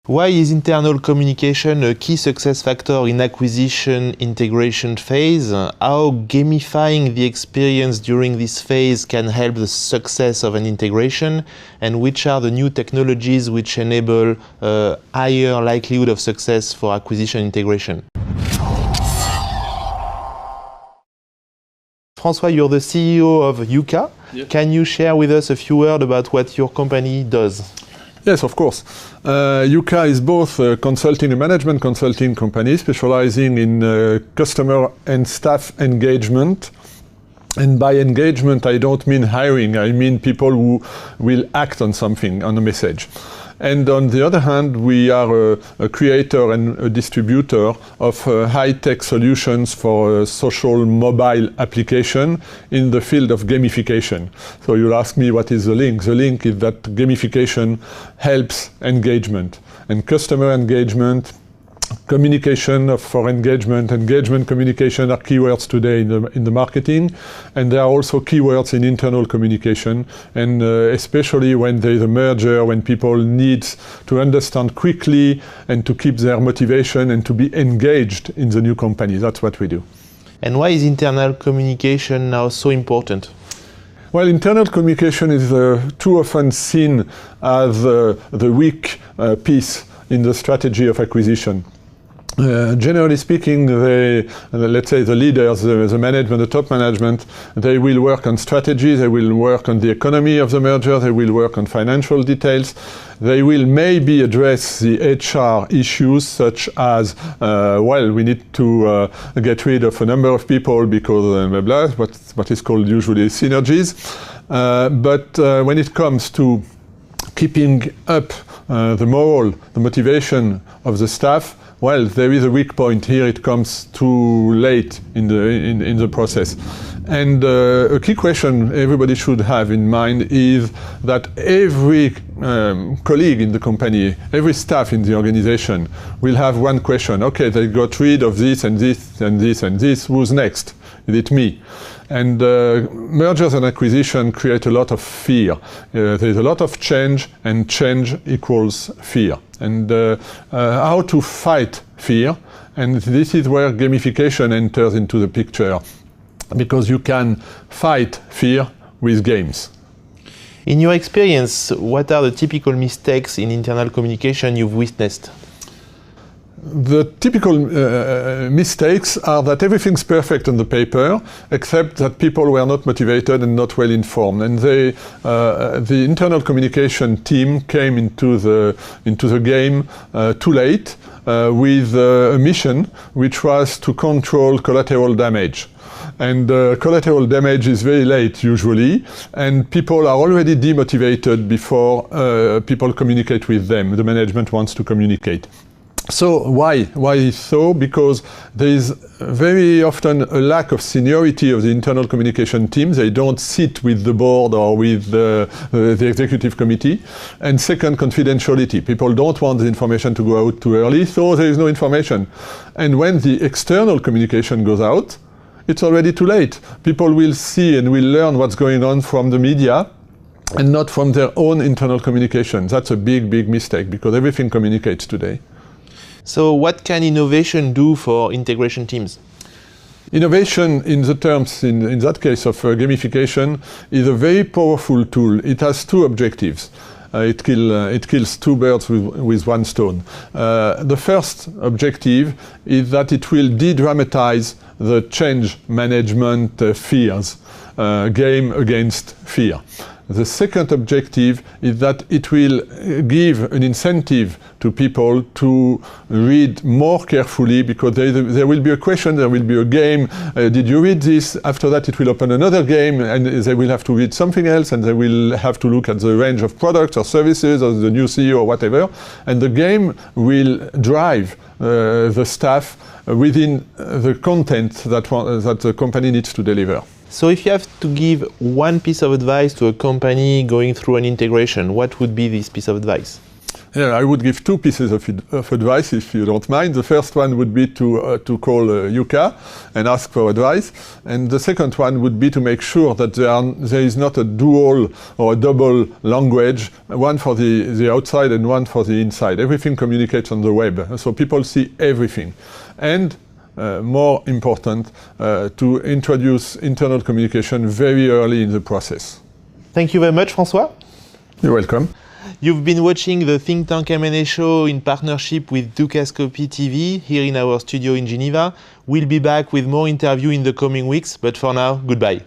Why is internal communication a key success factor in acquisition integration phase? How gamifying the experience during this phase can help the success of an integration? And which are the new technologies which enable a higher likelihood of success for acquisition integration? François, you're the CEO of Yucca. Yes. Can you share with us a few words about what your company does? Yes, of course. Yucca is both a consulting and management consulting company specializing in customer and staff engagement. And by engagement, I don't mean hiring. I mean people who will act on something, on a message. And on the other hand, we are a creator and a distributor of high-tech solutions for social mobile application in the field of gamification. So you'll ask me, what is the link? The link is that gamification helps engagement. And customer engagement, communication for engagement communication are keywords today in the marketing, and there are also keywords in internal communication, and especially when there is a merger, when people need to understand quickly and to keep their motivation and to be engaged in the new company. That's what we do. And why is internal communication now so important? Well, internal communication is too often seen as the weak piece in the strategy of acquisition. Generally speaking, let's say the leaders, the management, the top management, they will work on strategy, they will work on the economy of the merger, they will work on financial details, they will maybe address the HR issues such as, well, we need to get rid of a number of people because blah, blah, what is called usually synergies. But when it comes to keeping up the morale, the motivation of the staff, well, there is a weak point here. It comes too late in the process. And a key question everybody should have in mind is that every colleague in the company, every staff in the organization will have one question. Okay, they got rid of this and this and this and this. Who's next? Is it me? And mergers and acquisition create a lot of fear. There's a lot of change, and change equals fear. And how to fight fear, and this is where gamification enters into the picture, because you can fight fear with games. In your experience, what are the typical mistakes in internal communication you've witnessed? The typical mistakes are that everything's perfect on the paper, except that people were not motivated and not well informed. And the internal communication team came into the game too late with a mission which was to control collateral damage. And collateral damage is very late usually, and people are already demotivated before people communicate with them. The management wants to communicate. So why? Why so? Because there is very often a lack of seniority of the internal communication team. They don't sit with the board or with the executive committee. And second, confidentiality. People don't want the information to go out too early, so there is no information. And when the external communication goes out, it's already too late. People will see and will learn what's going on from the media and not from their own internal communication. That's a big, big mistake, because everything communicates today. So what can innovation do for integration teams? Innovation in the terms, in that case of gamification, is a very powerful tool. It has two objectives. It kills two birds with one stone. The first objective is that it will de-dramatize the change management fears, game against fear. The second objective is that it will give an incentive to people to read more carefully, because there will be a question, there will be a game. Did you read this? After that it will open another game, and they will have to read something else, and they will have to look at the range of products or services or the new CEO or whatever. And the game will drive the staff within the content that the company needs to deliver. So if you have to give one piece of advice to a company going through an integration, what would be this piece of advice? Yeah, I would give two pieces of advice, if you don't mind. The first one would be to call Yucca and ask for advice. And the second one would be to make sure that there is not a dual or a double language, one for the outside and one for the inside. Everything communicates on the web, so people see everything. And more important, to introduce internal communication very early in the process. Thank you very much, François. You're welcome. You've been watching the Think Tank M&A show in partnership with Dukascopy TV here in our studio in Geneva. We'll be back with more interviews in the coming weeks, but for now, goodbye.